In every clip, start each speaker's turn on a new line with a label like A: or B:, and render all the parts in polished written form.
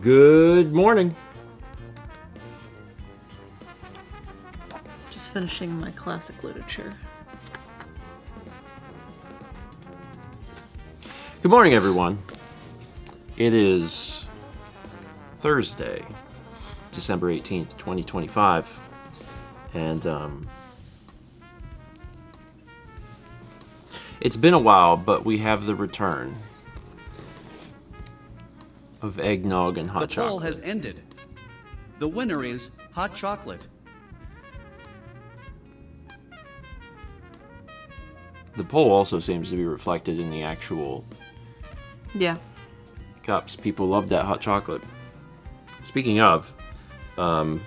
A: Good morning.
B: Just finishing my classic literature.
A: Good morning, everyone. It is Thursday, December 18th, 2025. And it's been a while, but we have the return of eggnog and hot chocolate.
C: The poll has ended. The winner is hot chocolate.
A: The poll also seems to be reflected in the actual
B: Yeah.
A: cups. People love that hot chocolate. Speaking of, at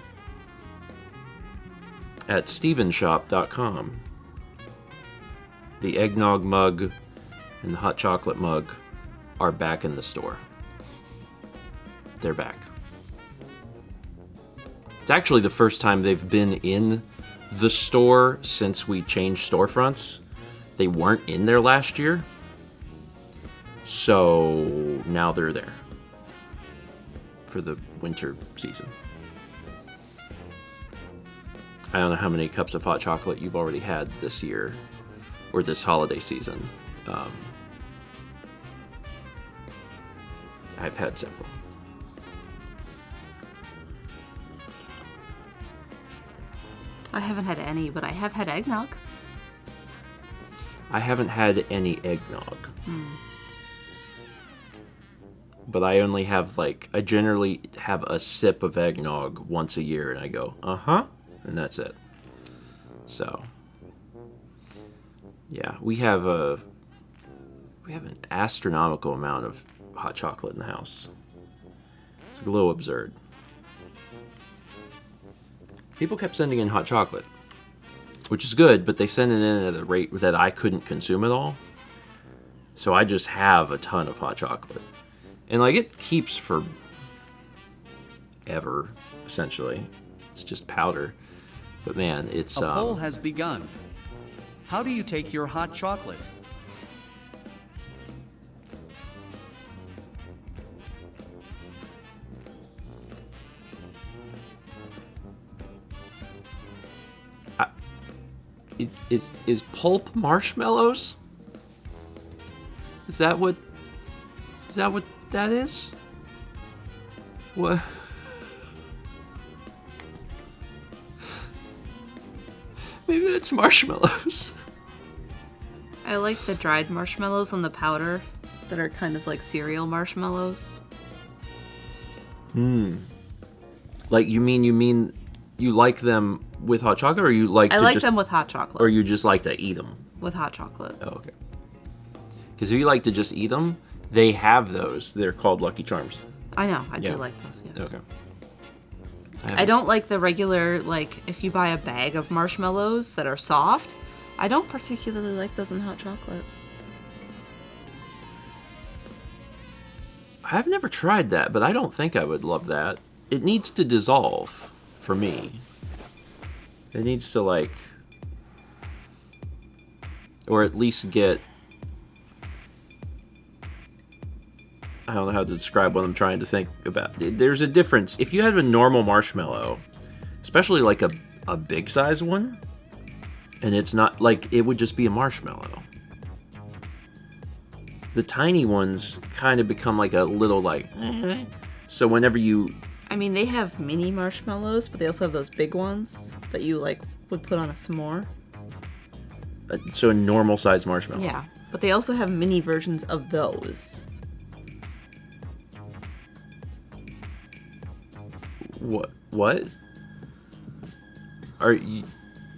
A: StephenVOD.com, the eggnog mug and the hot chocolate mug are back in the store. They're back. It's actually the first time they've been in the store since we changed storefronts. They weren't in there last year. So now they're there for the winter season. I don't know how many cups of hot chocolate you've already had this year or this holiday season. I've had several.
B: I haven't had any, but I have had eggnog.
A: I haven't had any eggnog. But I only have, I generally have a sip of eggnog once a year, and I go, uh-huh, and that's it. So, yeah, we have an astronomical amount of hot chocolate in the house. It's a little absurd. People kept sending in hot chocolate, which is good, but they send it in at a rate that I couldn't consume it all. So I just have a ton of hot chocolate. And, it keeps for ever, essentially. It's just powder. But, man, it's...
C: A poll has begun. How do you take your hot chocolate?
A: Is pulp marshmallows? Is that what that is? What? Maybe that's marshmallows.
B: I like the dried marshmallows and the powder that are kind of like cereal marshmallows.
A: Like you mean you like them with hot chocolate, or you like?
B: I like them with hot chocolate.
A: Or you just like to eat them
B: with hot chocolate.
A: Oh, okay. Because if you like to just eat them, they have those. They're called Lucky Charms.
B: I know. I do like those. Yes.
A: Okay.
B: I don't like the regular, if you buy a bag of marshmallows that are soft, I don't particularly like those in hot chocolate.
A: I've never tried that, but I don't think I would love that. It needs to dissolve for me. It needs to, or at least get... I don't know how to describe what I'm trying to think about. There's a difference. If you have a normal marshmallow, especially a big size one, and it's not it would just be a marshmallow. The tiny ones kind of become a little so whenever you...
B: I mean, they have mini marshmallows, but they also have those big ones that you would put on a s'more.
A: So a normal size marshmallow.
B: Yeah, but they also have mini versions of those.
A: What?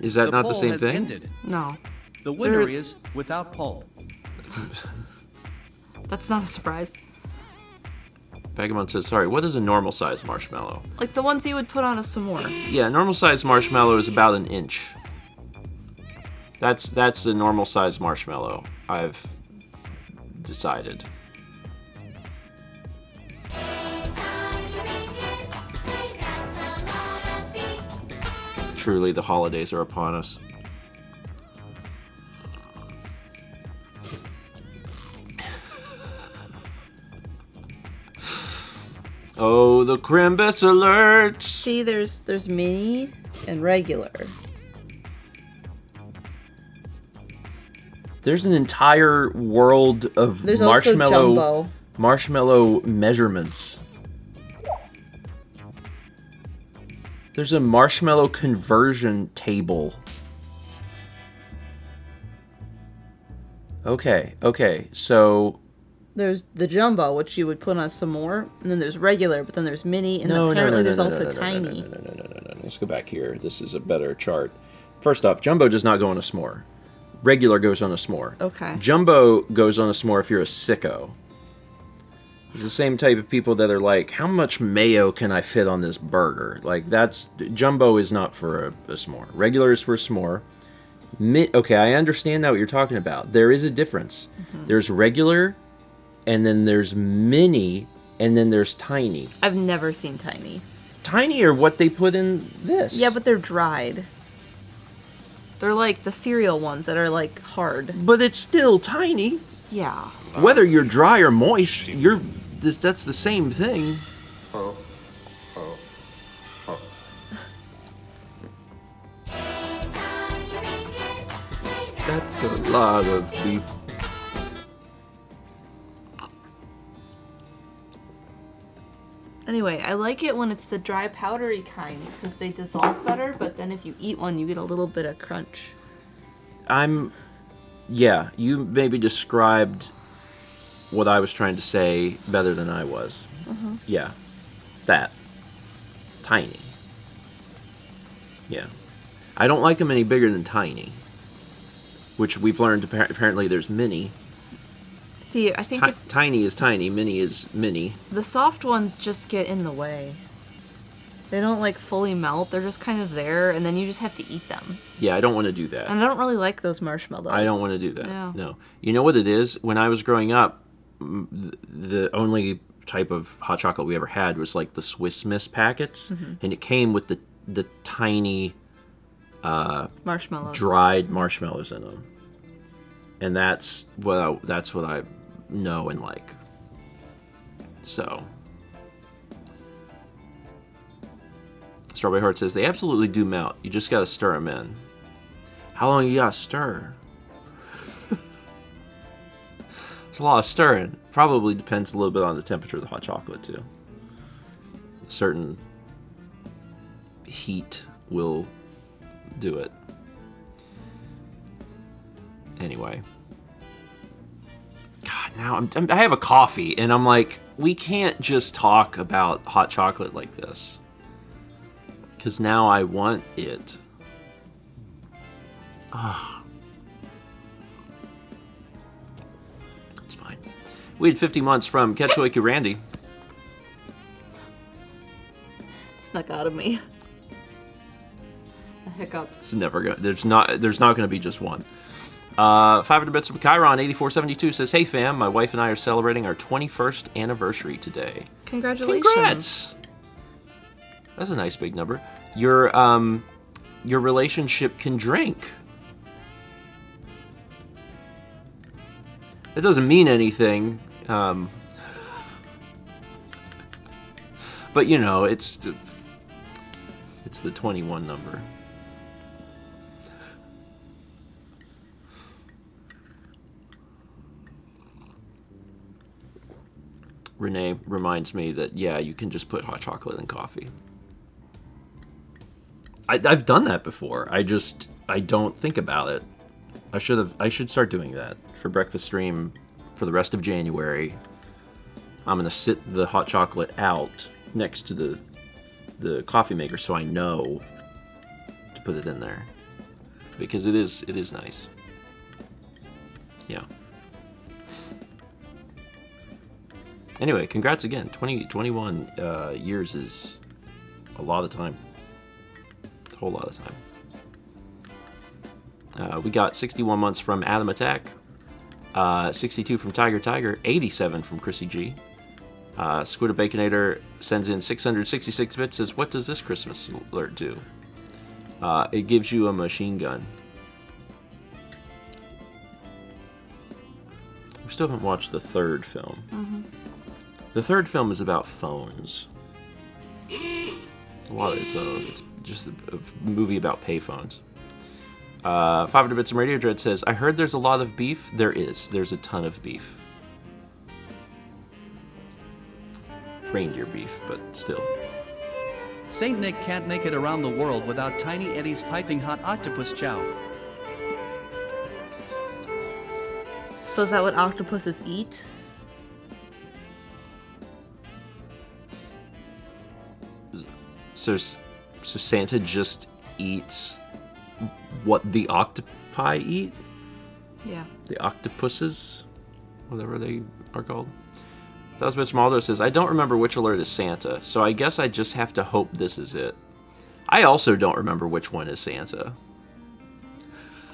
A: Is that not the same thing?
C: Ended.
B: No.
C: The winner is without poll.
B: That's not a surprise.
A: Vagamon says, sorry, what is a normal size marshmallow?
B: Like the ones you would put on a s'more.
A: Yeah, normal size marshmallow is about an inch. That's the normal size marshmallow, I've decided. Truly, the holidays are upon us. Oh, the Crimbus alerts!
B: See, there's mini and regular.
A: There's an entire world of
B: There's also jumbo.
A: marshmallow measurements. There's a marshmallow conversion table. Okay, so...
B: There's the jumbo, which you would put on some more, and then there's regular, but then there's mini, and apparently there's also tiny.
A: No. Let's go back here. This is a better chart. First off, jumbo does not go on a s'more. Regular goes on a s'more.
B: Okay.
A: Jumbo goes on a s'more if you're a sicko. It's the same type of people that are like, how much mayo can I fit on this burger? Like, jumbo is not for a s'more. Regular is for a s'more. Okay, I understand now what you're talking about. There is a difference. Mm-hmm. There's regular, and then there's mini, and then there's tiny.
B: I've never seen tiny.
A: Tiny are what they put in this.
B: Yeah, but they're dried. They're like the cereal ones that are like hard.
A: But it's still tiny.
B: Yeah.
A: Whether you're dry or moist, that's the same thing. That's a lot of beef.
B: Anyway, I like it when it's the dry powdery kinds because they dissolve better, but then if you eat one, you get a little bit of crunch.
A: Yeah, you maybe described what I was trying to say better than I was.
B: Uh-huh.
A: Yeah, that. Tiny. Yeah. I don't like them any bigger than tiny, which we've learned apparently there's mini.
B: See, I think
A: tiny is tiny, mini is mini.
B: The soft ones just get in the way. They don't like fully melt. They're just kind of there, and then you just have to eat them.
A: Yeah, I don't want to do that.
B: And I don't really like those marshmallows.
A: I don't want to do that.
B: Yeah.
A: No. You know what it is? When I was growing up, the only type of hot chocolate we ever had was like the Swiss Miss packets, and it came with the tiny
B: marshmallows,
A: dried marshmallows in them, and that's what I know and like. So, Strawberry Heart says they absolutely do melt. You just gotta stir them in. How long you gotta stir? It's a lot of stirring. Probably depends a little bit on the temperature of the hot chocolate too. Certain heat will do it. Anyway. God, now I have a coffee, and I'm like, we can't just talk about hot chocolate like this. Because now I want it. It's fine. We had 50 months from Ketchwicky Randy.
B: Snuck out of me. A hiccup.
A: It's never good. There's not going to be just one. 500 bits from Chiron 8472 says, "Hey fam, my wife and I are celebrating our 21st anniversary today."
B: Congratulations!
A: Congrats! That's a nice big number. Your relationship can drink. It doesn't mean anything, but you know, it's the 21 number. Renee reminds me that, yeah, you can just put hot chocolate in coffee. I've done that before. I don't think about it. I should start doing that for breakfast stream for the rest of January. I'm gonna sit the hot chocolate out next to the coffee maker so I know to put it in there, because it is nice. Yeah. Anyway, congrats again. 21 years is a lot of time. It's a whole lot of time. We got 61 months from Adam Attack, 62 from Tiger, 87 from Chrissy G. Squidder Baconator sends in 666 bits, says, "What does this Christmas alert do?" It gives you a machine gun. We still haven't watched the third film.
B: Mm-hmm.
A: The third film is about phones. Well, it's just a movie about payphones. 500 Bits of Radio Dread says, I heard there's a lot of beef. There is. There's a ton of beef. Reindeer beef, but still.
C: Saint Nick can't make it around the world without Tiny Eddie's piping hot octopus chow.
B: So is that what octopuses eat?
A: So Santa just eats what the octopi eat?
B: Yeah.
A: The octopuses? Whatever they are called. That was Maldo says, I don't remember which alert is Santa, so I guess I just have to hope this is it. I also don't remember which one is Santa.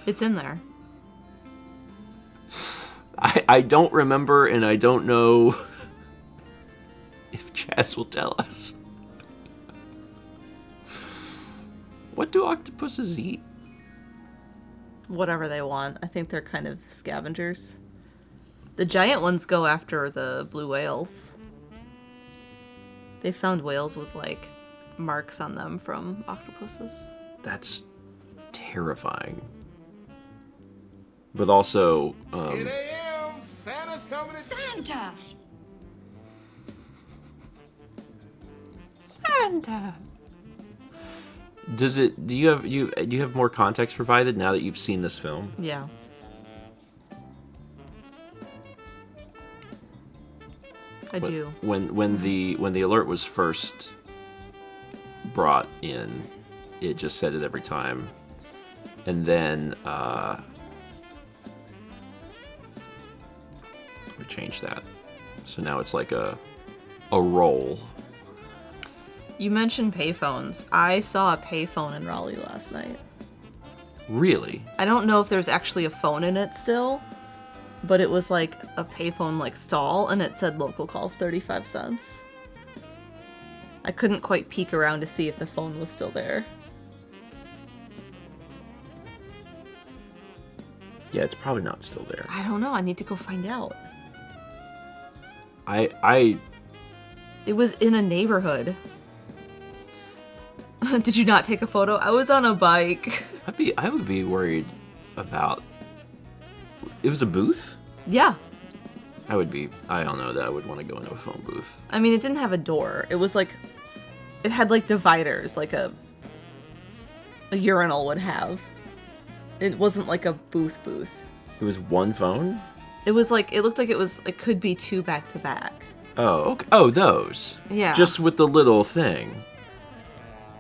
B: It's in there.
A: I don't remember, and I don't know if Chaz will tell us. What do octopuses eat?
B: Whatever they want. I think they're kind of scavengers. The giant ones go after the blue whales. They found whales with, like, marks on them from octopuses.
A: That's terrifying. But also,
D: 8 a.m. Santa's coming to
E: Santa!
B: Santa!
A: do you have more context provided now that you've seen this film?
B: Yeah. I do.
A: When the alert was first brought in, it just said it every time, and then we changed that, so now it's like a roll.
B: You mentioned payphones. I saw a payphone in Raleigh last night.
A: Really?
B: I don't know if there's actually a phone in it still, but it was like a payphone like stall, and it said local calls 35 cents. I couldn't quite peek around to see if the phone was still there.
A: Yeah, it's probably not still there.
B: I don't know. I need to go find out. It was in a neighborhood. Did you not take a photo? I was on a bike.
A: I would be worried about. It was a booth?
B: Yeah.
A: I don't know that I would want to go into a phone booth.
B: I mean, it didn't have a door. It was like, it had like dividers, like a urinal would have. It wasn't like a booth.
A: It was one phone?
B: It was like, it looked like it could be two back to back.
A: Oh, okay. Oh, those.
B: Yeah.
A: Just with the little thing.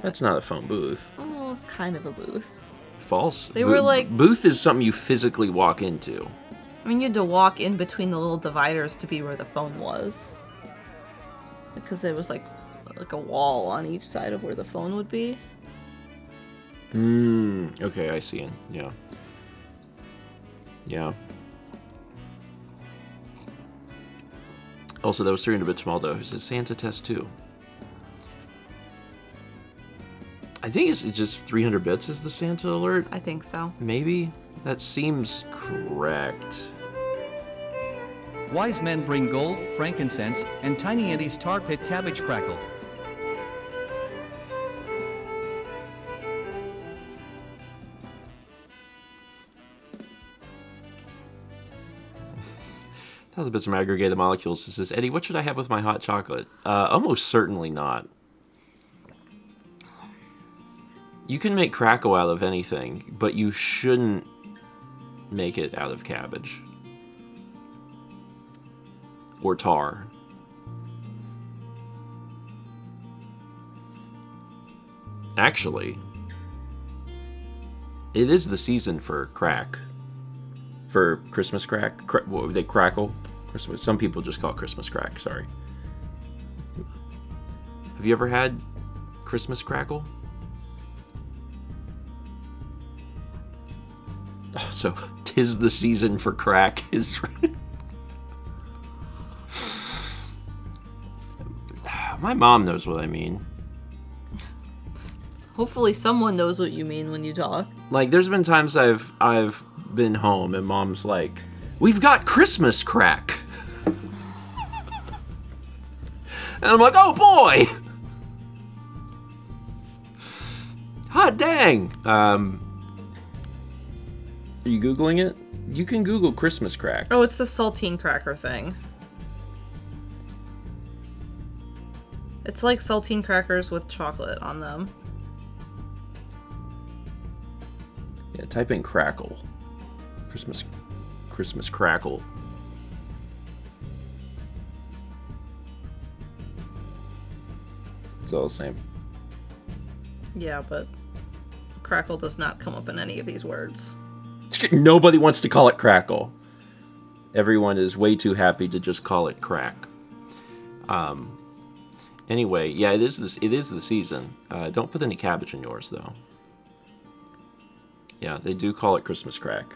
A: That's not a phone booth.
B: Oh, it's kind of a booth.
A: False.
B: They were like...
A: Booth is something you physically walk into.
B: I mean, you had to walk in between the little dividers to be where the phone was. Because there was like a wall on each side of where the phone would be.
A: Okay, I see. Yeah. Yeah. Also, that was 300 Bit Small, though, who says Santa Test 2. I think it's just 300 bits is the Santa alert.
B: I think so.
A: Maybe? That seems correct.
C: Wise men bring gold, frankincense, and Tiny Eddie's tar pit cabbage crackle.
A: That was a bit of aggregated molecules. It says, Eddie, what should I have with my hot chocolate? Almost certainly not. You can make crackle out of anything, but you shouldn't make it out of cabbage. Or tar. Actually, it is the season for crack. For Christmas crack. What would they crackle? Christmas. Some people just call it Christmas crack, sorry. Have you ever had Christmas crackle? Oh, so 'tis the season for crack is. My mom knows what I mean.
B: Hopefully someone knows what you mean when you talk.
A: Like, there's been times I've been home and mom's like, "We've got Christmas crack," and I'm like, "Oh boy!" dang! Are you Googling it? You can Google Christmas crack.
B: Oh, it's the saltine cracker thing. It's like saltine crackers with chocolate on them.
A: Yeah, type in crackle. Christmas crackle. It's all the same.
B: Yeah, but crackle does not come up in any of these words.
A: Nobody wants to call it crackle. Everyone is way too happy to just call it crack. Anyway, yeah, it is the season. Don't put any cabbage in yours, though. Yeah, they do call it Christmas crack.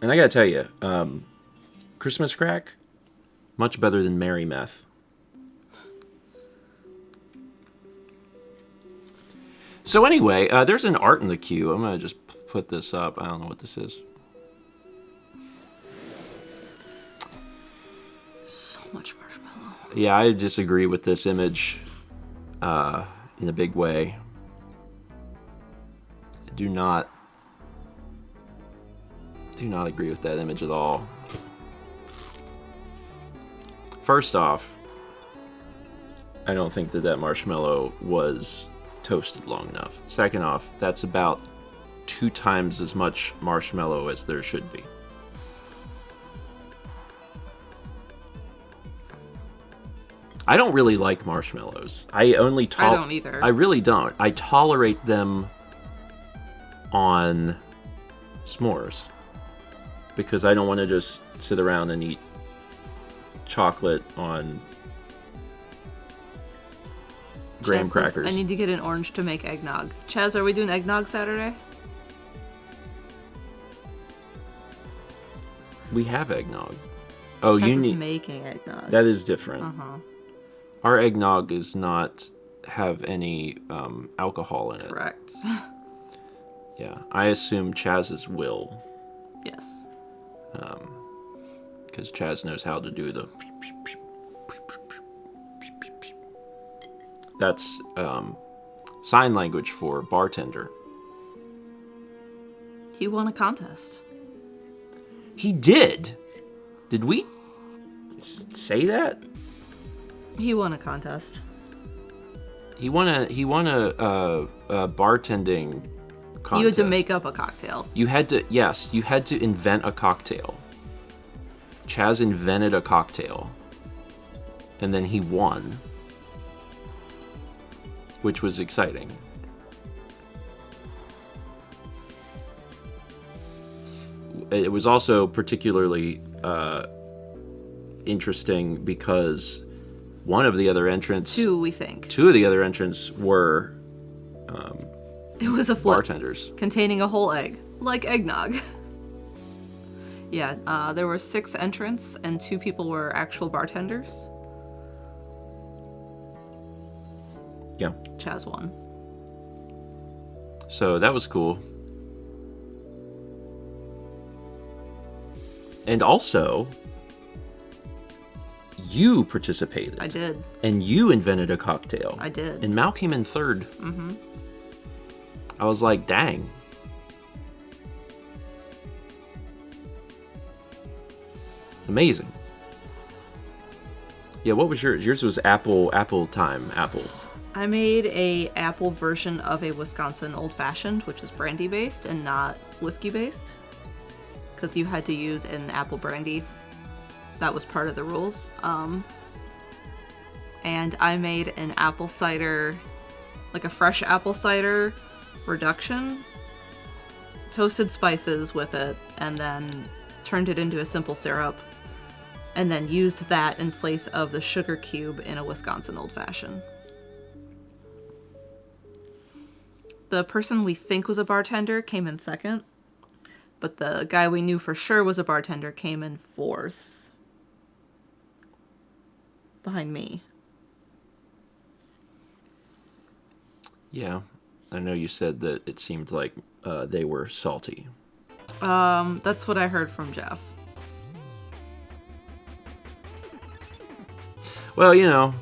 A: And I gotta tell you, Christmas crack, much better than Merry Meth. So anyway, there's an art in the queue. I'm gonna just put this up. I don't know what this is.
B: So much marshmallow.
A: Yeah, I disagree with this image in a big way. I do not agree with that image at all. First off, I don't think that marshmallow was toasted long enough. Second off, that's about 2 times as much marshmallow as there should be. I don't really like marshmallows. I don't
B: either.
A: I really don't. I tolerate them on s'mores because I don't want to just sit around and eat chocolate on graham
B: Chaz
A: crackers.
B: says, I need to get an orange to make eggnog. Chaz, are we doing eggnog Saturday?
A: We have eggnog. Oh,
B: Chaz
A: you
B: is
A: need
B: making eggnog.
A: that is different.
B: Uh-huh.
A: Our eggnog does not have any alcohol in it.
B: Correct.
A: Yeah, I assume Chaz's will,
B: Yes.
A: because Chaz knows how to do the. That's sign language for bartender.
B: He won a contest.
A: He did. Did we say that?
B: He won a contest.
A: He won a bartending contest.
B: You had to make up a cocktail.
A: You had to invent a cocktail. Chaz invented a cocktail. And then he won. Which was exciting. It was also particularly interesting because one of the other entrants...
B: Two, we think.
A: Two of the other entrants were
B: It was a flip.
A: bartenders.
B: Containing a whole egg. Like eggnog. Yeah, there were 6 entrants and 2 people were actual bartenders.
A: Yeah.
B: Chaz won.
A: So that was cool. And also, you participated.
B: I did.
A: And you invented a cocktail.
B: I did.
A: And Mal came in third. Mm-hmm. I was like, dang. Amazing. Yeah, what was yours? Yours was apple time.
B: I made a apple version of a Wisconsin Old Fashioned, which is brandy based and not whiskey based, because you had to use an apple brandy. That was part of the rules. And I made an apple cider, like a fresh apple cider reduction, toasted spices with it, and then turned it into a simple syrup, and then used that in place of the sugar cube in a Wisconsin Old Fashioned. The person we think was a bartender came in second, but the guy we knew for sure was a bartender came in fourth. Behind me.
A: Yeah. I know you said that it seemed like they were salty.
B: That's what I heard from Jeff.
A: Well, you know,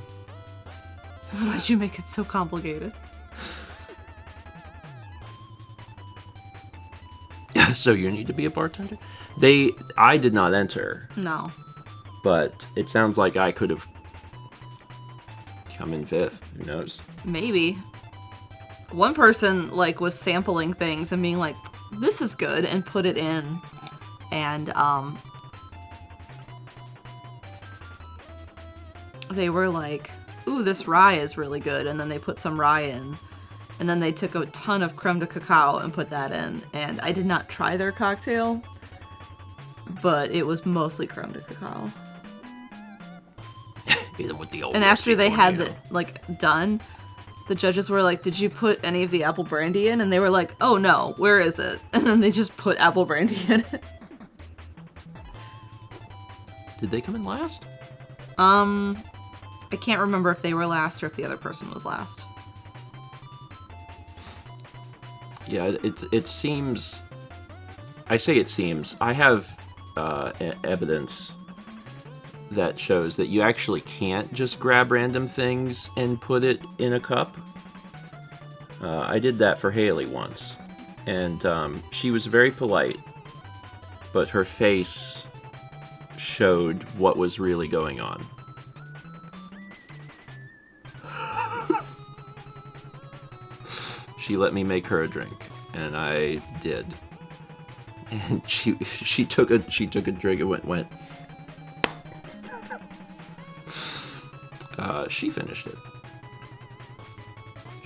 B: Why'd you make it so complicated?
A: So you need to be a bartender? I did not enter,
B: No.
A: but it sounds like I could have come in 5th. Who knows?
B: Maybe. One person, like, was sampling things and being like, this is good, and put it in. And, they were like, ooh, this rye is really good, and then they put some rye in. And then they took a ton of creme de cacao and put that in. And I did not try their cocktail, but it was mostly creme de cacao.
A: With the old
B: And after they had
A: tornado.
B: the, like, done, the judges were like, did you put any of the apple brandy in? And they were like, oh no, where is it? And then they just put apple brandy in it.
A: Did they come in last?
B: I can't remember if they were last or if the other person was last.
A: Yeah, it seems... I say it seems. I have evidence that shows that you actually can't just grab random things and put it in a cup. I did that for Haley once, and she was very polite, but her face showed what was really going on. She let me make her a drink, and I did. And she took a drink and went. She finished it.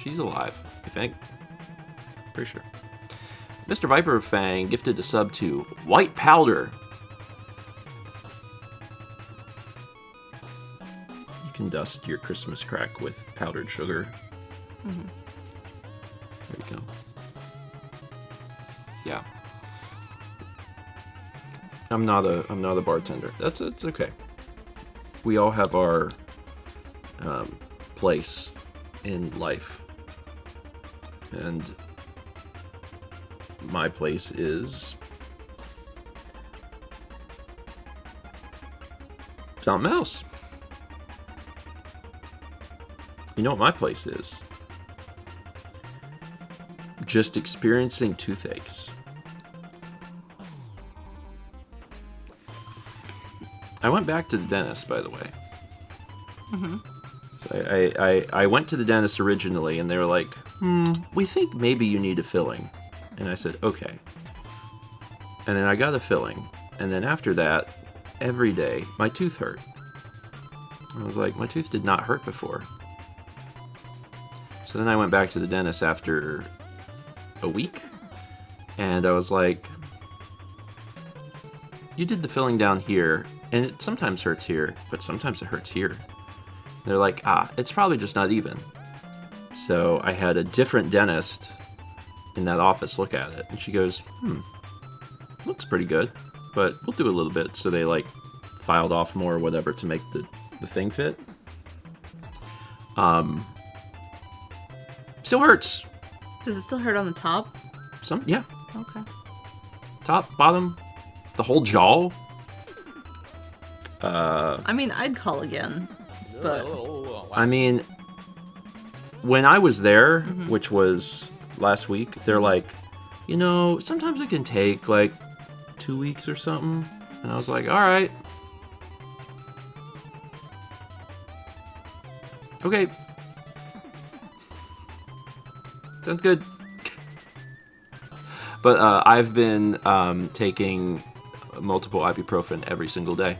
A: She's alive, I think. Pretty sure. Mr. Viper Fang gifted a sub to White Powder. You can dust your Christmas crack with powdered sugar.
B: Mm-hmm.
A: There you go. Yeah. I'm not a bartender. It's okay. We all have our place in life, and my place is something else. You know what my place is? Just experiencing toothaches. I went back to the dentist, by the way.
B: Mm-hmm.
A: So I went to the dentist originally, and they were like, we think maybe you need a filling. And I said, okay. And then I got a filling. And then after that, every day, my tooth hurt. I was like, my tooth did not hurt before. So then I went back to the dentist after a week, and I was like, you did the filling down here, and it sometimes hurts here, but sometimes it hurts here. They're like, it's probably just not even. So I had a different dentist in that office look at it, and she goes, looks pretty good, but we'll do a little bit. So they like filed off more or whatever to make the thing fit. Still hurts.
B: Does it still hurt on the top?
A: Yeah.
B: Okay.
A: Top, bottom, the whole jaw.
B: I mean, I'd call again, but
A: I mean, when I was there, which was last week, they're like, sometimes it can take like 2 weeks or something. And I was like, all right. Okay. Sounds good. But I've been taking multiple ibuprofen every single day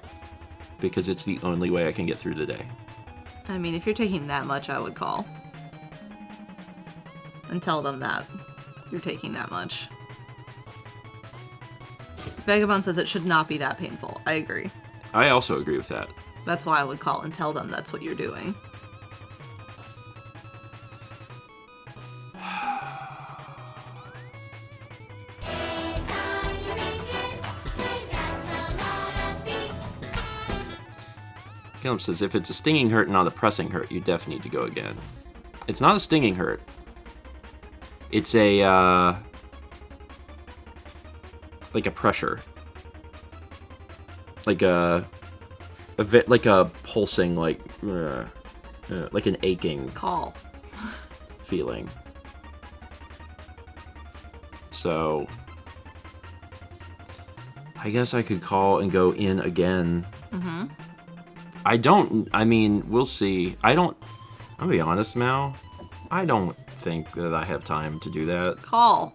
A: because it's the only way I can get through the day.
B: I mean, if you're taking that much, I would call and tell them that you're taking that much. Vagabond says it should not be that painful. I agree.
A: I also agree with that.
B: That's why I would call and tell them that's what you're doing.
A: Caleb says, if it's a stinging hurt and not a pressing hurt, you definitely need to go again. It's not a stinging hurt. It's a, like a pressure. Like a pulsing, like, like an aching
B: Call.
A: feeling. So I guess I could call and go in again.
B: Mm-hmm.
A: I mean, we'll see. I'll be honest, Mal. I don't think that I have time to do that.
B: Call.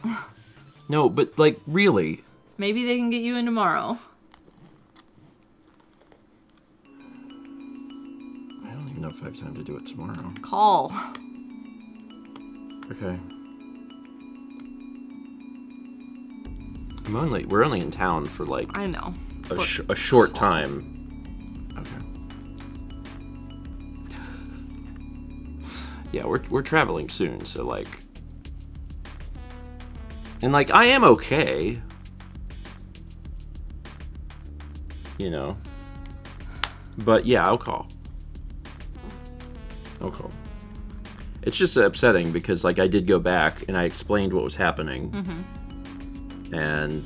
A: No, but like, really.
B: Maybe they can get you in tomorrow.
A: I don't even know if I have time to do it tomorrow.
B: Call.
A: Okay. We're only in town for like
B: I know.
A: a short time. Okay. Yeah, we're traveling soon, so like, and like I am okay, you know. But yeah, I'll call. It's just upsetting because like I did go back and I explained what was happening. And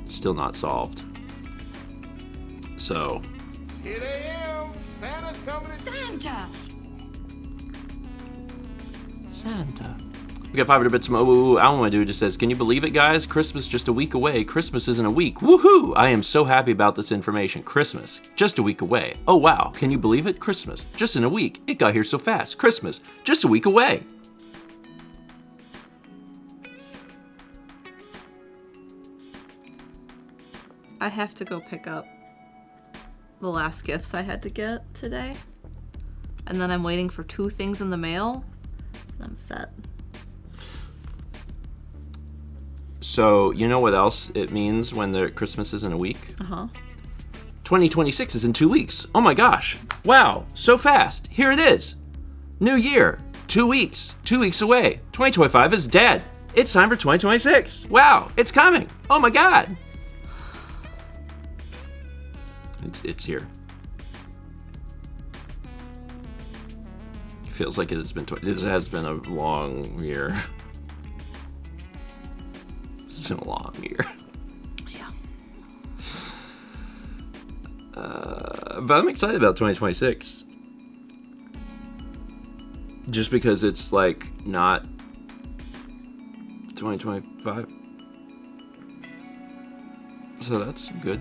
A: still not solved. So
D: 10 a.m. Santa's coming to
A: Santa. We got 500 bits from Alan Dude just says, can you believe it, guys? Christmas just a week away. Christmas isn't a week. Woohoo! I am so happy about this information. Christmas just a week away. Oh wow, can you believe it? Christmas just in a week. It got here so fast. Christmas just a week away.
B: I have to go pick up the last gifts I had to get today. And then I'm waiting for 2 things in the mail. And I'm set.
A: So, you know what else it means when the Christmas is in a week? 2026 is in 2 weeks. Oh my gosh. Wow, so fast. Here it is. New year. 2 weeks. 2 weeks away. 2025 is dead. It's time for 2026. Wow, it's coming. Oh my god. It's here. It feels like it has been. This has been a long year. It's been a long year.
B: Yeah.
A: But I'm excited about 2026. Just because it's like not 2025. So that's good.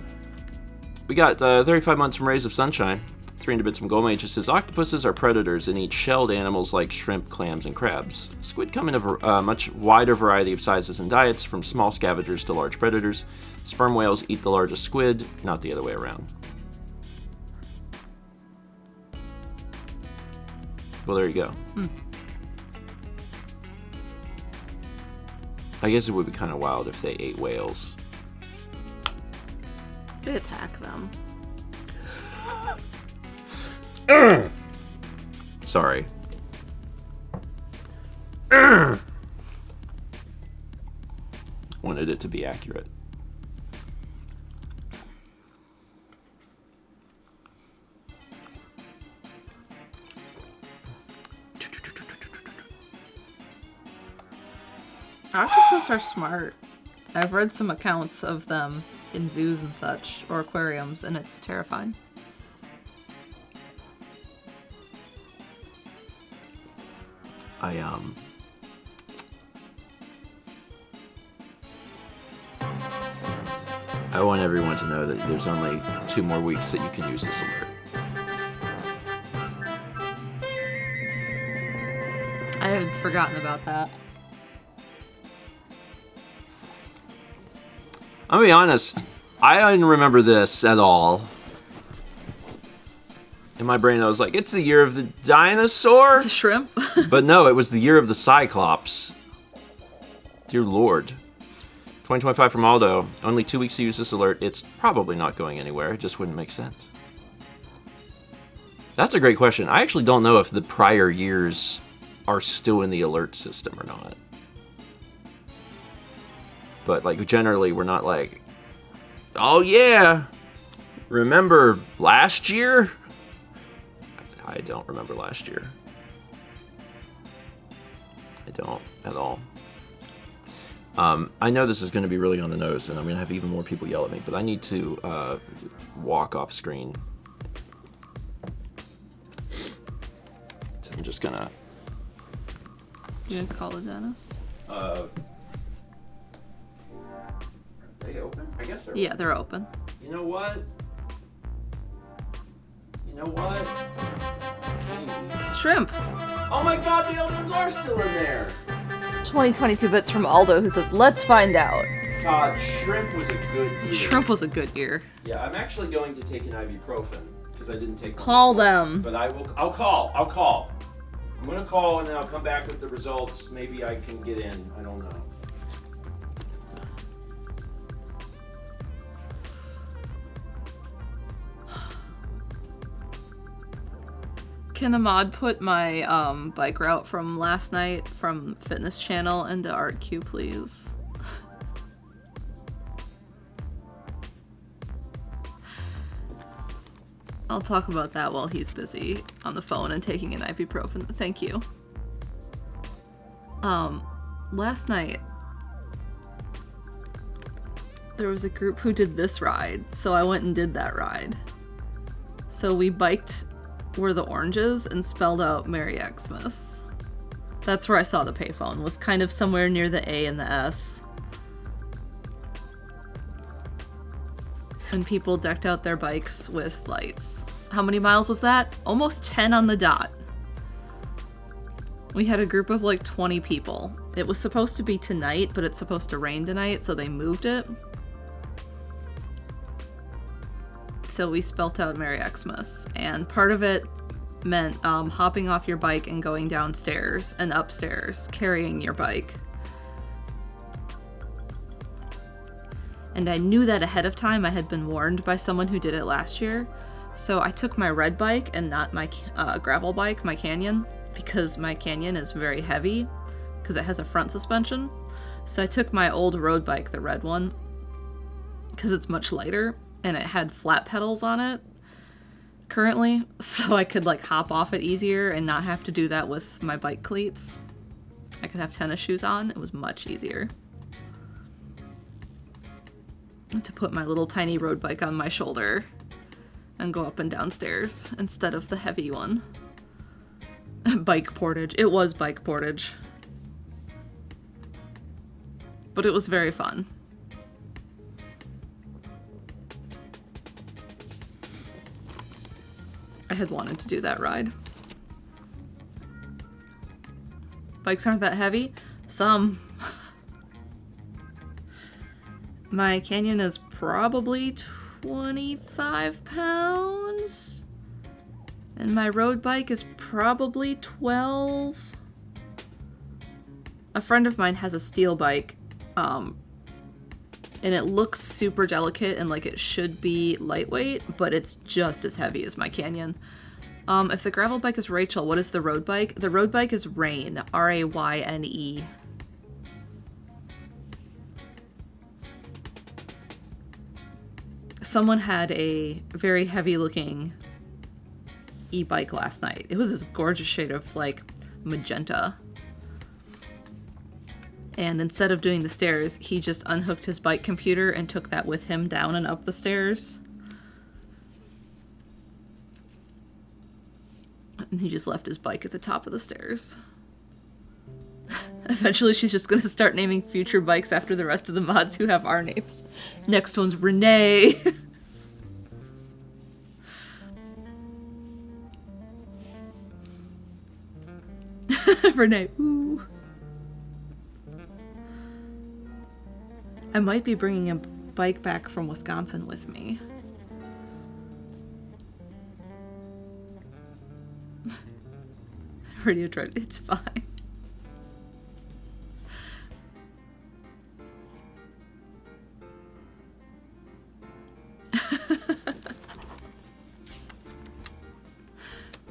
A: We got 35 months from Rays of Sunshine. 300 bits from Goldmage. It says, octopuses are predators and eat shelled animals like shrimp, clams, and crabs. Squid come in a much wider variety of sizes and diets, from small scavengers to large predators. Sperm whales eat the largest squid, not the other way around. Well, there you go. I guess it would be kind of wild if they ate whales.
B: They attack them.
A: Sorry. Wanted it to be accurate.
B: Octopus are smart. I've read some accounts of them in zoos and such, or aquariums, and it's terrifying.
A: I want everyone to know that there's only 2 more weeks that you can use this alert.
B: I had forgotten about that.
A: I'll be honest, I didn't remember this at all. In my brain, I was like, it's the year of the dinosaur?
B: The shrimp?
A: But no, it was the year of the Cyclops. Dear Lord. 2025 from Aldo. Only 2 weeks to use this alert. It's probably not going anywhere. It just wouldn't make sense. That's a great question. I actually don't know if the prior years are still in the alert system or not. But, like, generally, we're not like, oh, yeah, remember last year? I don't remember last year. I don't at all. I know this is going to be really on the nose, and I'm going to have even more people yell at me, but I need to walk off screen just gonna...
B: You gonna call the dentist?
A: Are they open? I guess they're
B: Yeah, they're open.
A: You know what?
B: Shrimp.
A: Oh my god, the old ones are still in there!
B: 2022 bits from Aldo who says, let's find out.
A: God, shrimp was a good year.
B: Shrimp was a good year.
A: Yeah, I'm actually going to take an ibuprofen because I didn't take one.
B: Call them.
A: But I'll call. I'm gonna call and then I'll come back with the results. Maybe I can get in. I don't know.
B: Can Ahmad put my bike route from last night from Fitness Channel into ArtQ, please? I'll talk about that while he's busy on the phone and taking an ibuprofen. Thank you. Last night, there was a group who did this ride, so I went and did that ride. So we biked where the oranges and spelled out Merry Xmas. That's where I saw the payphone, was kind of somewhere near the A and the S. And people decked out their bikes with lights. How many miles was that? Almost 10 on the dot. We had a group of like 20 people. It was supposed to be tonight, but it's supposed to rain tonight, so they moved it. So we spelt out Merry Xmas, and part of it meant hopping off your bike and going downstairs and upstairs, carrying your bike. And I knew that ahead of time. I had been warned by someone who did it last year. So I took my red bike and not my gravel bike, my Canyon, because my Canyon is very heavy because it has a front suspension. So I took my old road bike, the red one, because it's much lighter and it had flat pedals on it currently, so I could like hop off it easier and not have to do that with my bike cleats. I could have tennis shoes on. It was much easier to put my little tiny road bike on my shoulder and go up and downstairs instead of the heavy one. Bike portage. It was bike portage. But it was very fun. I had wanted to do that ride. Bikes aren't that heavy. Some. My Canyon is probably 25 pounds. And my road bike is probably 12. A friend of mine has a steel bike, and it looks super delicate and like it should be lightweight, but it's just as heavy as my Canyon. If the gravel bike is Rachel, what is the road bike? The road bike is Rayne, R-A-Y-N-E. Someone had a very heavy looking e-bike last night. It was this gorgeous shade of like magenta. And instead of doing the stairs, he just unhooked his bike computer and took that with him down and up the stairs. And he just left his bike at the top of the stairs. Eventually she's just gonna start naming future bikes after the rest of the mods who have our names. Next one's Renee. Renee, ooh. I might be bringing a bike back from Wisconsin with me. Radio Dread, it's fine.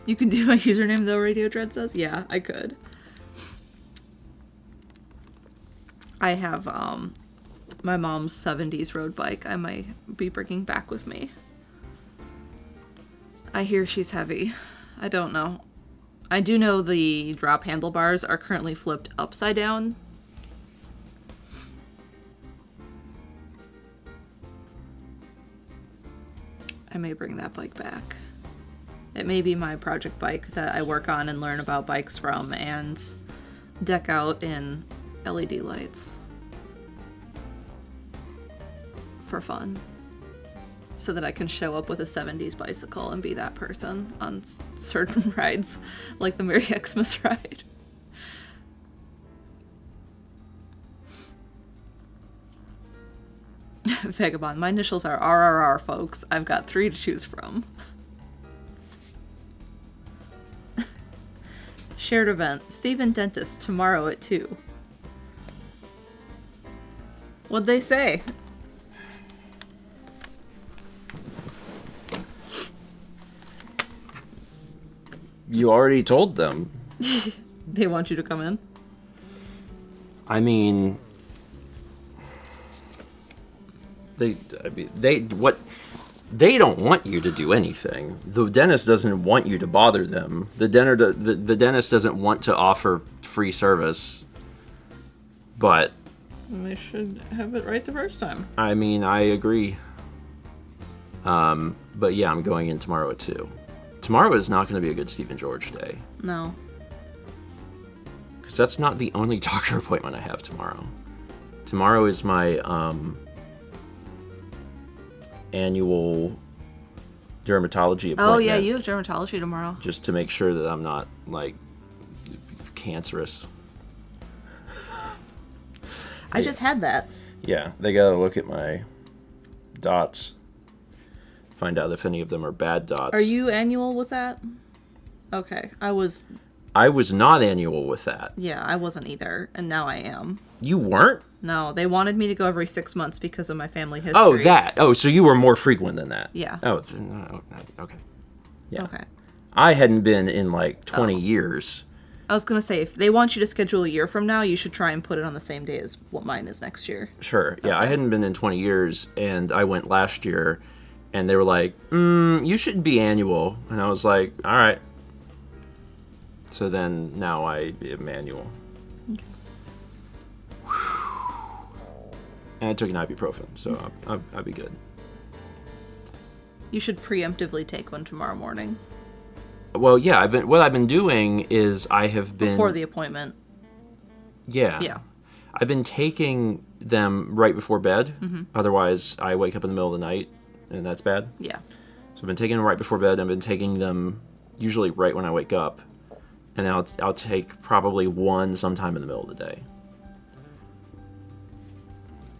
B: You can do my username though, Radio Dread says? Yeah, I could. I have, my mom's 70s road bike I might be bringing back with me. I hear she's heavy. I don't know. I do know the drop handlebars are currently flipped upside down. I may bring that bike back. It may be my project bike that I work on and learn about bikes from and deck out in LED lights for fun. So that I can show up with a 70s bicycle and be that person on certain rides, like the Merry Xmas ride. Vagabond, my initials are RRR, folks. I've got 3 to choose from. Shared event. Stephen Dentist tomorrow at 2. What'd they say?
A: You already told them.
B: They want you to come in?
A: I mean, they don't want you to do anything. The dentist doesn't want you to bother them. The dentist doesn't want to offer free service. But
B: They should have it right the first time.
A: I mean, I agree. But yeah, I'm going in tomorrow at 2. Tomorrow is not going to be a good Stephen George day.
B: No.
A: Because that's not the only doctor appointment I have tomorrow. Tomorrow is my annual dermatology appointment.
B: Oh yeah, you have dermatology tomorrow.
A: Just to make sure that I'm not, like, cancerous.
B: I just had that.
A: Yeah, they gotta look at my dots. Find out if any of them are bad dots.
B: Are you annual with that? Okay, I was
A: not annual with that.
B: Yeah, I wasn't either, and now I am.
A: You weren't?
B: No, they wanted me to go every 6 months because of my family history.
A: Oh, that. Oh, so you were more frequent than that.
B: Yeah.
A: Oh, okay. Yeah.
B: Okay.
A: I hadn't been in like 20 years.
B: I was going to say, if they want you to schedule a year from now, you should try and put it on the same day as what mine is next year.
A: Sure. Yeah, I hadn't been in 20 years, and I went last year, and they were like, you should be annual. And I was like, all right. So then now I am annual.
B: Okay.
A: And I took an ibuprofen, so I'll be good.
B: You should preemptively take one tomorrow morning.
A: Well, yeah, what I've been doing is I have been...
B: Before the appointment.
A: Yeah.
B: Yeah.
A: I've been taking them right before bed. Mm-hmm. Otherwise, I wake up in the middle of the night, and that's bad.
B: Yeah.
A: So I've been taking them right before bed. I've been taking them usually right when I wake up. And I'll take probably one sometime in the middle of the day.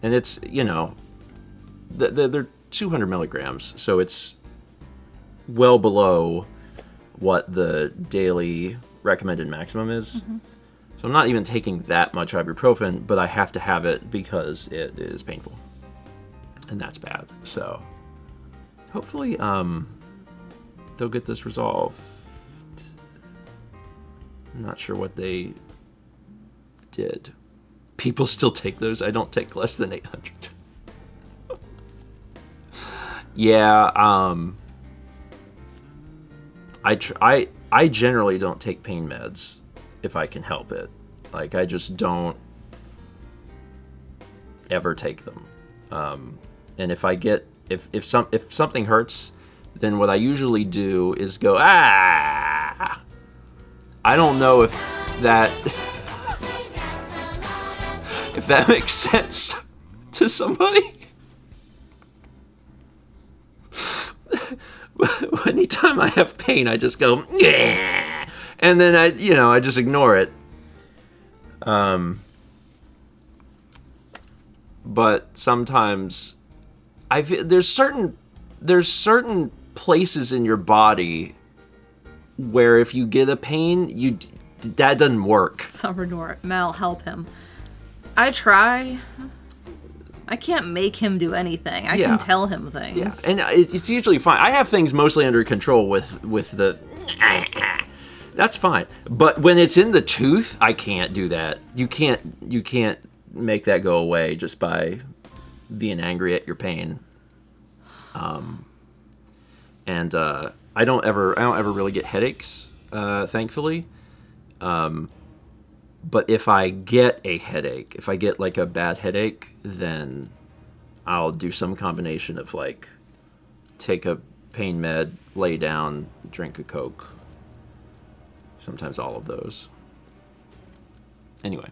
A: And it's, they're 200 milligrams, so it's well below what the daily recommended maximum is. Mm-hmm. So I'm not even taking that much ibuprofen, but I have to have it because it is painful. And that's bad. So hopefully they'll get this resolved. I'm not sure what they did. People still take those. I don't take less than 800. Yeah, I generally don't take pain meds if I can help it. Like, I just don't ever take them. And if something hurts, then what I usually do is go, ah! I don't know if that makes sense to somebody. Anytime I have pain, I just go, yeah, and then I just ignore it. But sometimes there's certain places in your body where if you get a pain, that doesn't work.
B: Summer Mal, help him. I try. I can't make him do anything. I can tell him things.
A: Yeah, and it's usually fine. I have things mostly under control with the... That's fine. But when it's in the tooth, I can't do that. You can't make that go away just by being angry at your pain. And I don't ever really get headaches, thankfully. But if I get a headache, if I get like a bad headache, then I'll do some combination of like take a pain med, lay down, drink a Coke. Sometimes all of those. Anyway,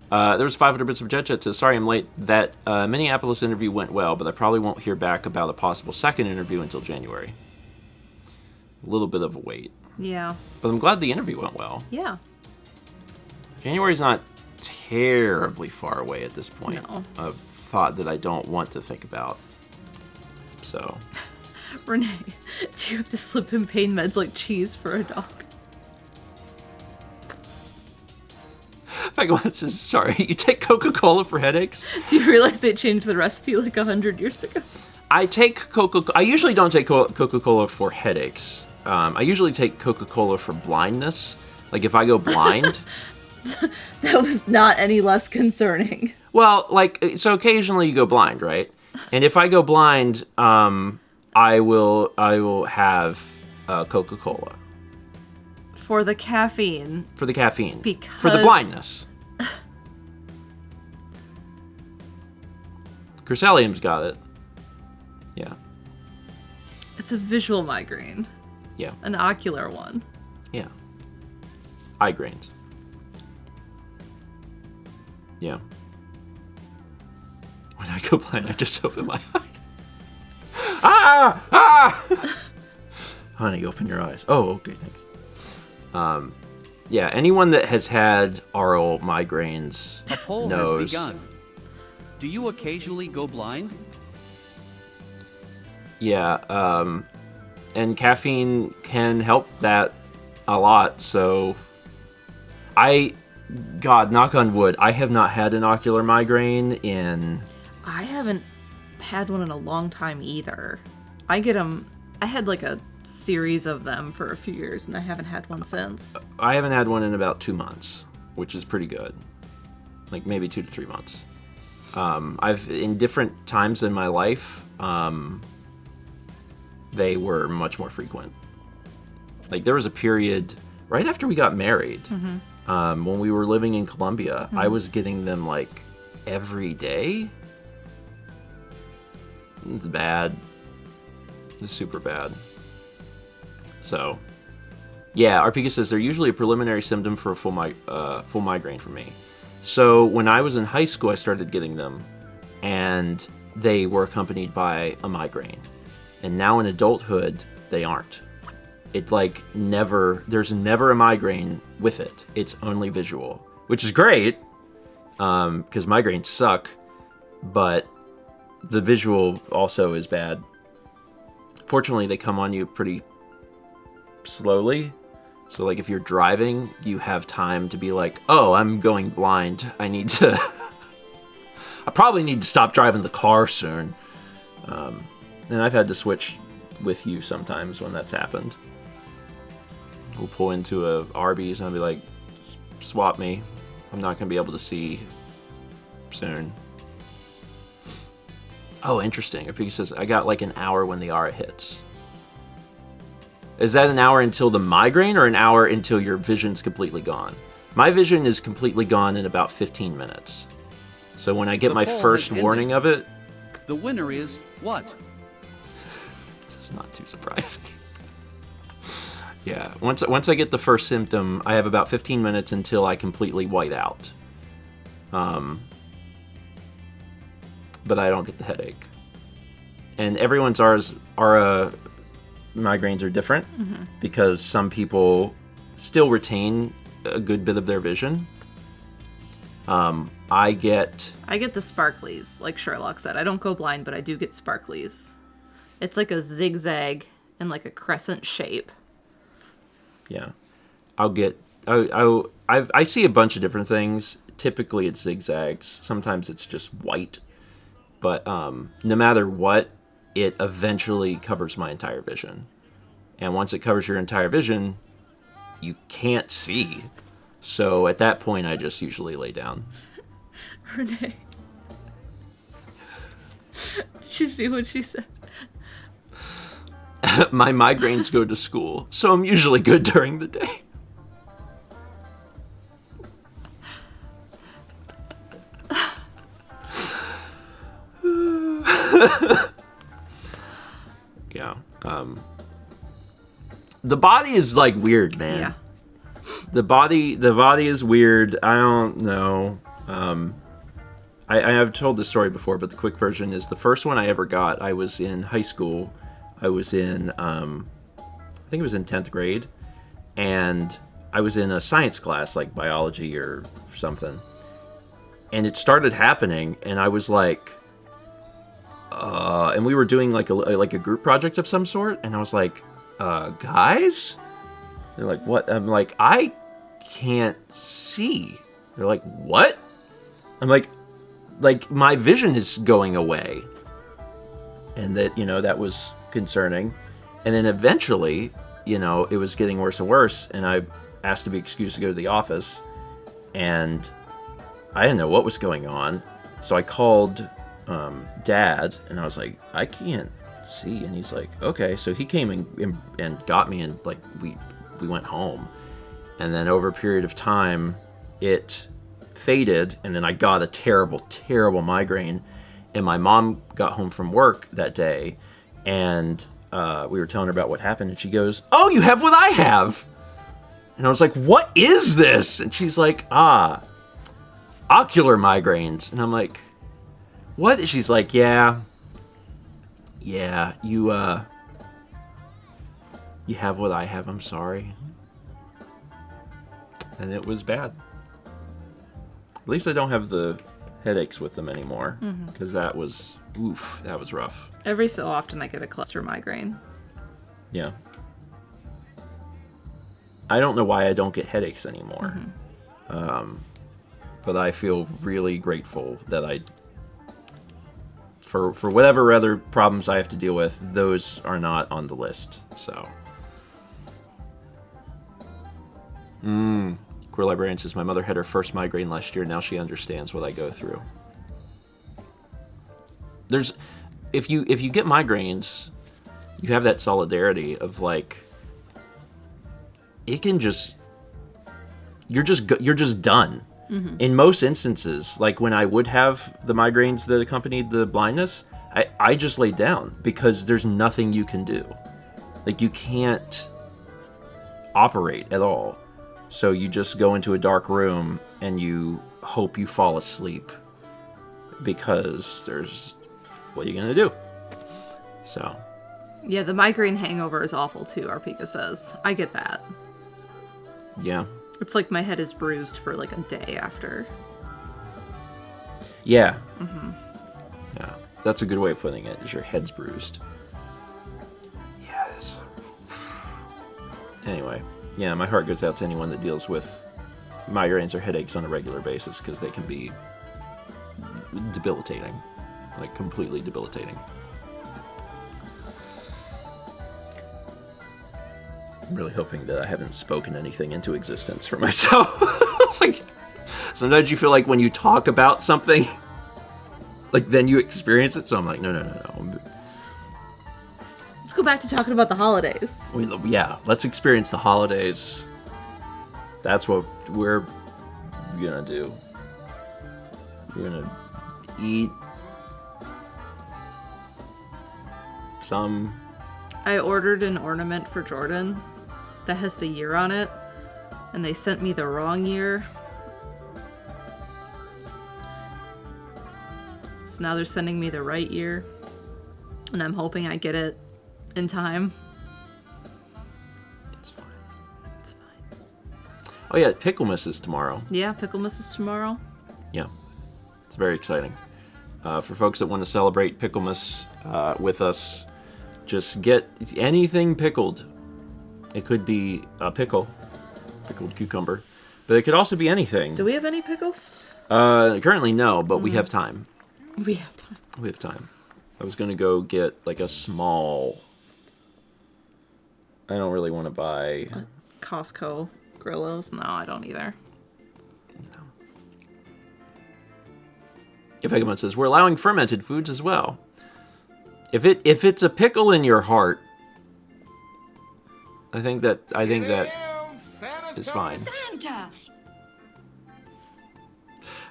A: there was 500 bits of Jet Jet says, sorry I'm late. That Minneapolis interview went well, but I probably won't hear back about a possible second interview until January. A little bit of a wait.
B: Yeah.
A: But I'm glad the interview went well.
B: Yeah.
A: January's not terribly far away at this point.
B: No.
A: A thought that I don't want to think about. So.
B: Renee, do you have to slip in pain meds like cheese for a dog?
A: Megalon says, sorry, you take Coca-Cola for headaches?
B: Do you realize they changed the recipe like 100 years ago?
A: I usually don't take Coca-Cola for headaches. I usually take Coca-Cola for blindness. Like if I go blind.
B: That was not any less concerning.
A: Well, so occasionally you go blind, right? And if I go blind, I will have Coca-Cola.
B: For the caffeine.
A: For the caffeine.
B: Because...
A: For the blindness. Chrysalium's got it. Yeah.
B: It's a visual migraine.
A: Yeah.
B: An ocular one.
A: Yeah. Eye grains. Yeah. When I go blind, I just open my eyes. Ah! Honey, open your eyes. Oh, okay, thanks. Yeah, anyone that has had oral migraines
C: A poll
A: knows.
C: has begun. Do you occasionally go blind?
A: Yeah, and caffeine can help that a lot, so God, knock on wood, I have not had an ocular migraine in...
B: I haven't had one in a long time either. I get them... I had like a series of them for a few years, and I haven't had one since.
A: I haven't had one in about 2 months, which is pretty good. Like maybe 2 to 3 months. I've in different times in my life, they were much more frequent. Like there was a period right after we got married, when we were living in Colombia, I was getting them like every day. It's bad. It's super bad. So, yeah, Arpika says they're usually a preliminary symptom for a full migraine for me. So when I was in high school, I started getting them, and they were accompanied by a migraine. And now in adulthood, they aren't. It's like there's never a migraine with it. It's only visual, which is great, because migraines suck, but the visual also is bad. Fortunately, they come on you pretty slowly. So, like, if you're driving, you have time to be like, oh, I'm going blind. I probably need to stop driving the car soon. And I've had to switch with you sometimes when that's happened. We'll pull into a Arby's and I'll be like, swap me. I'm not going to be able to see soon. Oh, interesting. Arpika says, I got like an hour when the aura hits. Is that an hour until the migraine or an hour until your vision's completely gone? My vision is completely gone in about 15 minutes. So when I get my first warning of it...
C: The winner is what?
A: It's not too surprising. Yeah, once I get the first symptom, I have about 15 minutes until I completely white out. But I don't get the headache. And everyone's aura migraines are different because some people still retain a good bit of their vision. I get
B: the sparklies, like Sherlock said. I don't go blind, but I do get sparklies. It's like a zigzag and like a crescent shape.
A: Yeah. I see a bunch of different things. Typically it's zigzags. Sometimes it's just white. But no matter what, it eventually covers my entire vision. And once it covers your entire vision, you can't see. So at that point, I just usually lay down.
B: Renee. Did you see what she said?
A: My migraines go to school, so I'm usually good during the day. Yeah. The body is like weird, man.
B: Yeah.
A: The body is weird. I don't know. I have told this story before, but the quick version is the first one I ever got. I was in high school. I was in, I think it was in 10th grade, and I was in a science class, like biology or something. And it started happening, and I was like, and we were doing like a group project of some sort, and I was like, guys? They're like, what? I'm like, I can't see. They're like, what? I'm like my vision is going away. And that, that was concerning. And then eventually, it was getting worse and worse, and I asked to be excused to go to the office, and I didn't know what was going on. So I called Dad, and I was like, I can't see. And he's like, okay. So he came and got me, and like we went home. And then over a period of time, it faded, and then I got a terrible, terrible migraine. And my mom got home from work that day, and we were telling her about what happened, and she goes, oh, you have what I have. And I was like, what is this? And she's like, ocular migraines. And I'm like, what? She's like, yeah, you have what I have, I'm sorry. And it was bad. At least I don't have the headaches with them anymore, because that was rough.
B: Every so often I get a cluster migraine.
A: Yeah. I don't know why I don't get headaches anymore. But I feel really grateful that for whatever other problems I have to deal with, those are not on the list. So. Queer Librarian says, my mother had her first migraine last year. Now she understands what I go through. If you get migraines, you have that solidarity of like, it can just, you're just done. In most instances, like when I would have the migraines that accompanied the blindness, I just laid down because there's nothing you can do. Like you can't operate at all. So you just go into a dark room and you hope you fall asleep because what are you going to do? So.
B: Yeah, the migraine hangover is awful too, Arpika says. I get that.
A: Yeah.
B: It's like my head is bruised for like a day after.
A: Yeah. Yeah. That's a good way of putting it, is your head's bruised. Yes. Anyway. Yeah, my heart goes out to anyone that deals with migraines or headaches on a regular basis, because they can be debilitating. Like, completely debilitating. I'm really hoping that I haven't spoken anything into existence for myself. Like, sometimes you feel like when you talk about something, like, then you experience it, so I'm like, no.
B: Let's go back to talking about the holidays.
A: Yeah, let's experience the holidays. That's what we're gonna do. We're gonna eat some.
B: I ordered an ornament for Jordan that has the year on it, and they sent me the wrong year. So now they're sending me the right year, and I'm hoping I get it in time.
A: It's fine. Oh yeah, Picklemas is tomorrow.
B: Yeah, Picklemas is tomorrow.
A: Yeah, it's very exciting. For folks that want to celebrate Picklemas with us, just get anything pickled. It could be a pickled cucumber, but it could also be anything.
B: Do we have any pickles?
A: Currently no, but we have time.
B: We have time.
A: We have time. I was gonna go get like a small. I don't really want to buy
B: Costco Grillos? No, I don't either.
A: No. If Eggman says we're allowing fermented foods as well. If it's a pickle in your heart, I think that is fine.
E: Santa!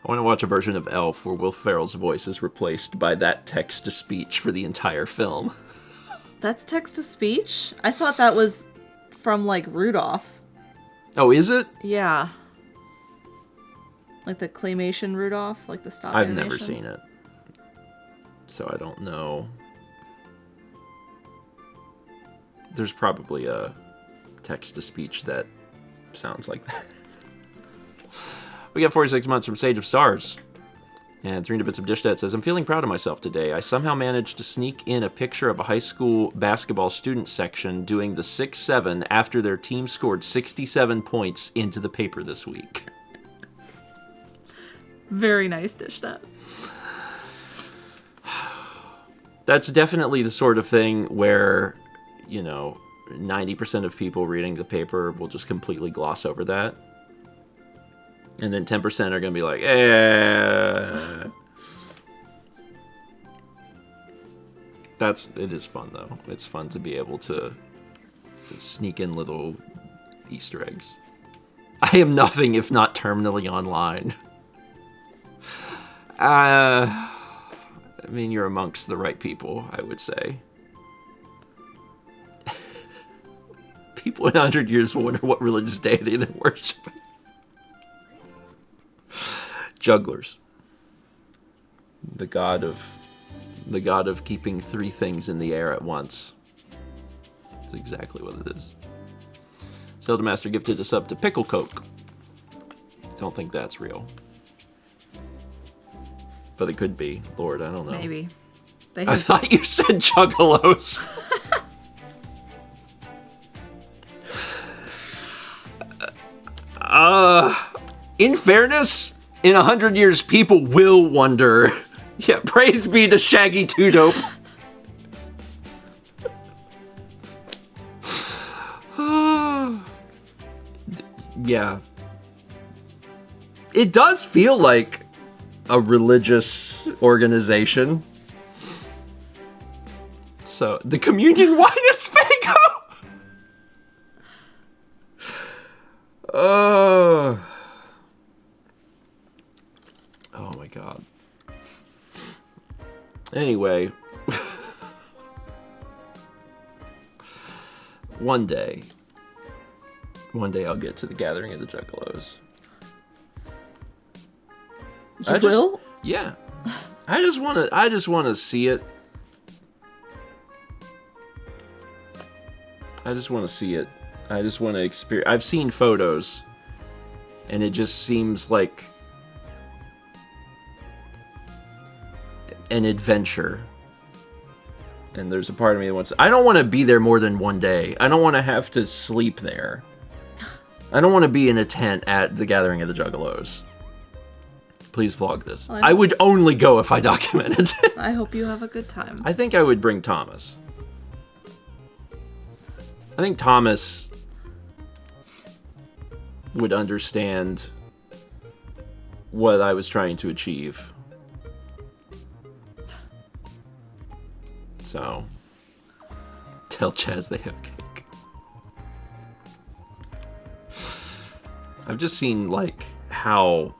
A: I want to watch a version of Elf where Will Ferrell's voice is replaced by that text-to-speech for the entire film.
B: That's text-to-speech? I thought that was from, like, Rudolph.
A: Oh, is it?
B: Yeah. Like the claymation Rudolph, like the stop
A: I've
B: animation.
A: never seen it. So I don't know. There's probably a text-to-speech that sounds like that. We got 46 months from Sage of Stars. And 300 Bits of Dish Dad says, I'm feeling proud of myself today. I somehow managed to sneak in a picture of a high school basketball student section doing the 6-7 after their team scored 67 points into the paper this week.
B: Very nice, Dish Dad.
A: That's definitely the sort of thing where, 90% of people reading the paper will just completely gloss over that. And then 10% are going to be like, eh. It is fun, though. It's fun to be able to sneak in little Easter eggs. I am nothing if not terminally online. You're amongst the right people, I would say. People in 100 years will wonder what religious deity they're worshiping. Jugglers. The god of keeping three things in the air at once. That's exactly what it is. Zelda Master gifted us up to Pickle Coke. Don't think that's real. But it could be. Lord, I don't know.
B: Maybe.
A: I thought you said juggalos. In fairness, in 100 years, people will wonder. Yeah, praise be to Shaggy Two Dope. Yeah. It does feel like a religious organization. So, the communion wine is Fago! Oh my god. Anyway. One day I'll get to the Gathering of the Juggalos.
B: You will?
A: Yeah. I just want to see it. I just want to see it. I just want to experience. I've seen photos, and it just seems like an adventure. And there's a part of me that wants. I don't want to be there more than one day. I don't want to have to sleep there. I don't want to be in a tent at the Gathering of the Juggalos. Please vlog this. Well, I would only go if I documented it.
B: I hope you have a good time.
A: I think I would bring Thomas. I think Thomas would understand what I was trying to achieve. So, tell Chaz they have cake. I've just seen, like, how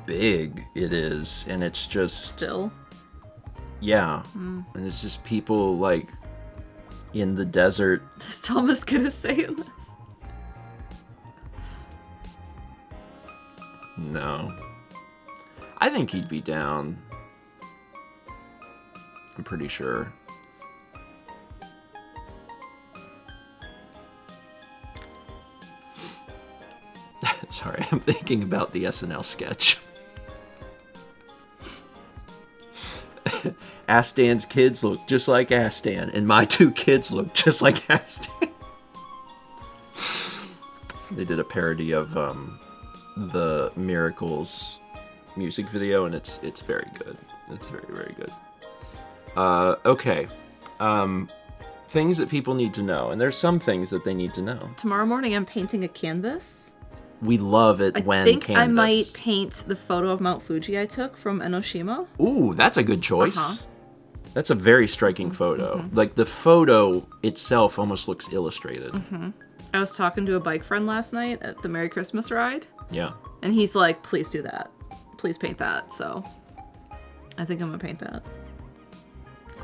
A: big it is, and it's just...
B: Still?
A: Yeah. And it's just people, like, in the desert.
B: Is Thomas gonna say in this?
A: No. I think he'd be down. I'm pretty sure. Sorry, I'm thinking about the SNL sketch. Astan's kids look just like Astan, and my two kids look just like Astan. They did a parody of the Miracles music video, and it's very good. It's very, very good. Okay. Things that people need to know, and there's some things that they need to know.
B: Tomorrow morning I'm painting a canvas.
A: We love it when
B: I think
A: canvas.
B: I might paint the photo of Mount Fuji I took from Enoshima.
A: Ooh, that's a good choice. That's a very striking photo. Like, the photo itself almost looks illustrated.
B: I was talking to a bike friend last night at the Merry Christmas ride.
A: Yeah.
B: And he's like, please do that. Please paint that. So I think I'm going to paint that.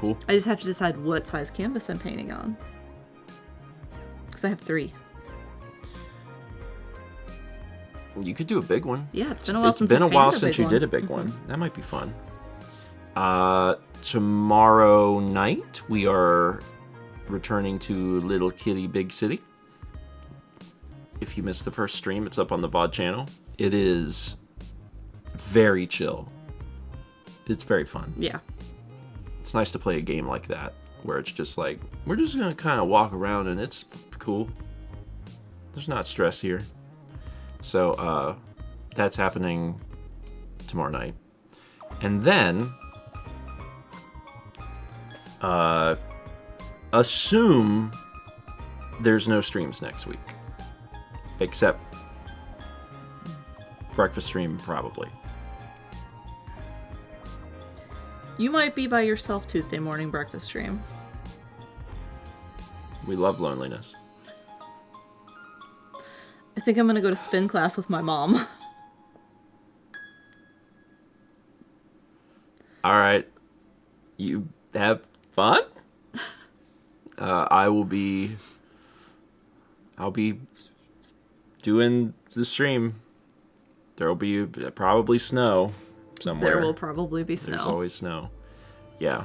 A: Cool.
B: I just have to decide what size canvas I'm painting on. Because I have 3.
A: You could do a big one.
B: Yeah, it's been a while since
A: It's been
B: I
A: a while
B: painted
A: since
B: big
A: you did a big one. That might be fun. Tomorrow night, we are returning to Little Kitty Big City. If you missed the first stream, it's up on the VOD channel. It is very chill. It's very fun.
B: Yeah.
A: It's nice to play a game like that, where it's just like, we're just going to kind of walk around and it's cool. There's not stress here. So, that's happening tomorrow night. And then, assume there's no streams next week. Except breakfast stream, probably.
B: You might be by yourself Tuesday morning breakfast stream.
A: We love loneliness.
B: I think I'm gonna go to spin class with my mom.
A: All right. You have fun? I'll be doing the stream. There'll be probably snow somewhere.
B: There will probably be snow.
A: There's always snow. Yeah.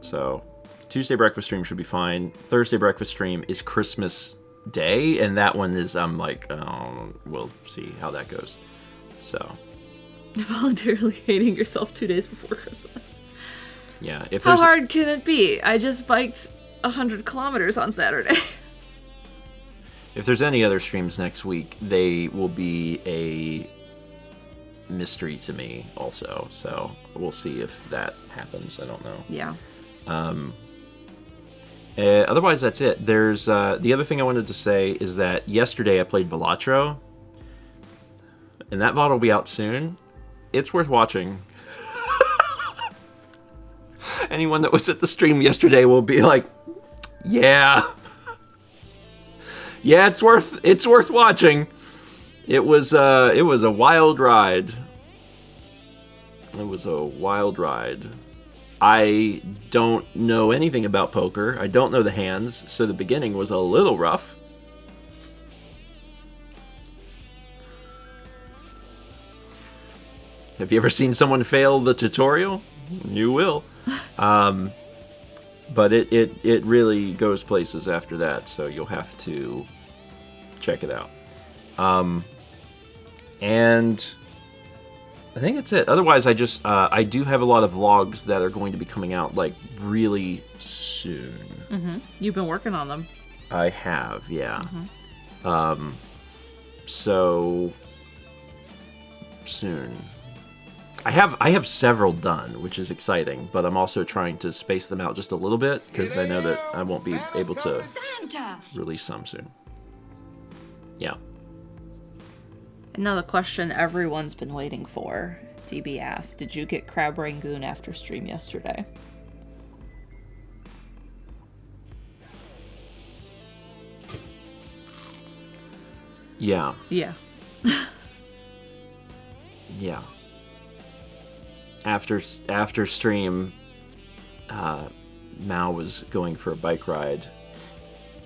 A: So Tuesday breakfast stream should be fine. Thursday breakfast stream is Christmas Day, and that one is, I'm like, we'll see how that goes. So
B: Voluntarily hating yourself 2 days before Christmas.
A: yeah, if
B: How
A: there's
B: hard can it be? I just biked 100 kilometers on Saturday.
A: if there's any other streams next week, they will be a mystery to me also. So we'll see if that happens. I don't know.
B: Yeah.
A: Otherwise, that's it. There's the other thing I wanted to say is that yesterday I played Balatro, and that VOD will be out soon. It's worth watching. Anyone that was at the stream yesterday will be like, yeah, it's worth watching. It was a wild ride. It was a wild ride. I don't know anything about poker. I don't know the hands, so the beginning was a little rough. Have you ever seen someone fail the tutorial? You will. But it really goes places after that, so you'll have to check it out. And I think that's it. Otherwise, I do have a lot of vlogs that are going to be coming out like really soon.
B: Mm-hmm. You've been working on them.
A: I have, yeah.
B: Mm-hmm.
A: So soon. I have several done, which is exciting, but I'm also trying to space them out just a little bit because I know that I won't be able to release some soon. Yeah.
B: And now the question everyone's been waiting for. DB asked, did you get Crab Rangoon after stream yesterday?
A: Yeah.
B: Yeah.
A: Yeah. After stream, Mao was going for a bike ride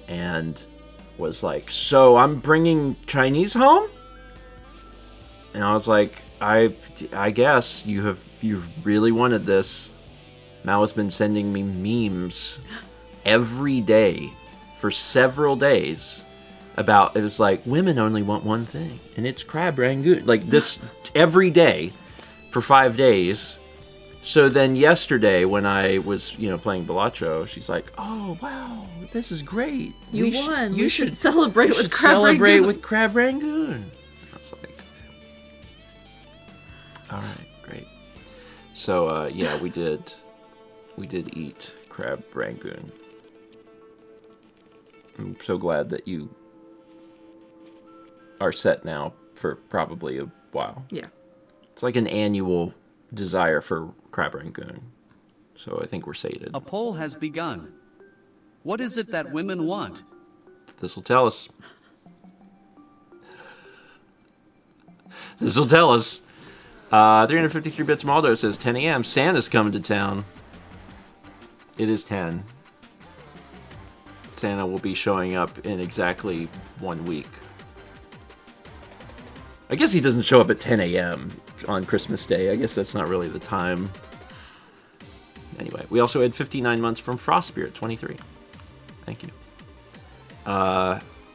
A: and was like, "So I'm bringing Chinese home?" And I was like, I guess you really wanted this. Mao has been sending me memes every day for several days about, it was like, women only want one thing, and it's Crab Rangoon. Like this every day for 5 days. So then yesterday when I was, playing Balatro, she's like, "Oh, wow, this is great.
B: You won. You should celebrate with Crab
A: Rangoon." I was like, all right, great. So, yeah, we did eat Crab Rangoon. I'm so glad that you are set now for probably a while.
B: Yeah.
A: It's like an annual desire for Crab Rangoon. So I think we're sated.
C: A poll has begun. What is it that women want?
A: This will tell us. This will tell us. 353 Bits Maldo says 10 a.m. Santa's coming to town. It is 10. Santa will be showing up in exactly 1 week. I guess he doesn't show up at 10 a.m. on Christmas Day. I guess that's not really the time. Anyway, we also had 59 months from Frost Spirit 23. Thank you.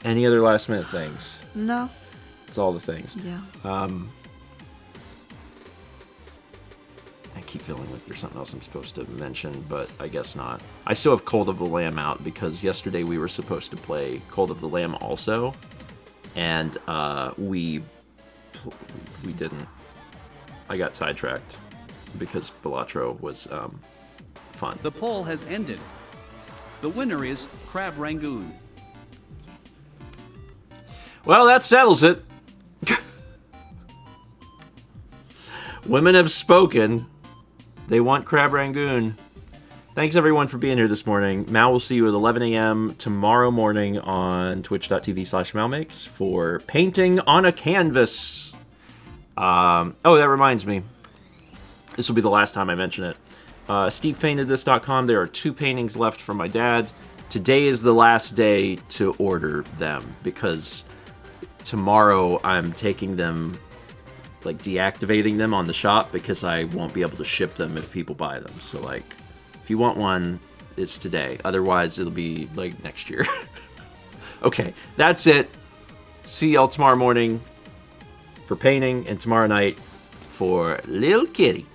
A: Any other last minute things?
B: No.
A: It's all the things.
B: Yeah.
A: I keep feeling like there's something else I'm supposed to mention, but I guess not. I still have Cold of the Lamb out because yesterday we were supposed to play Cold of the Lamb also, and we didn't. I got sidetracked because Balatro was fun.
C: The poll has ended. The winner is Crab Rangoon.
A: Well, that settles it. Women have spoken. They want Crab Rangoon. Thanks, everyone, for being here this morning. Mal will see you at 11 a.m. tomorrow morning on twitch.tv/malmakes for painting on a canvas. Oh, that reminds me. This will be the last time I mention it. StevePaintedThis.com. There are 2 paintings left from my dad. Today is the last day to order them because tomorrow I'm taking them, like deactivating them on the shop because I won't be able to ship them if people buy them. So like, if you want one, it's today. Otherwise, it'll be like next year. Okay, that's it. See y'all tomorrow morning for painting and tomorrow night for Lil Kitty.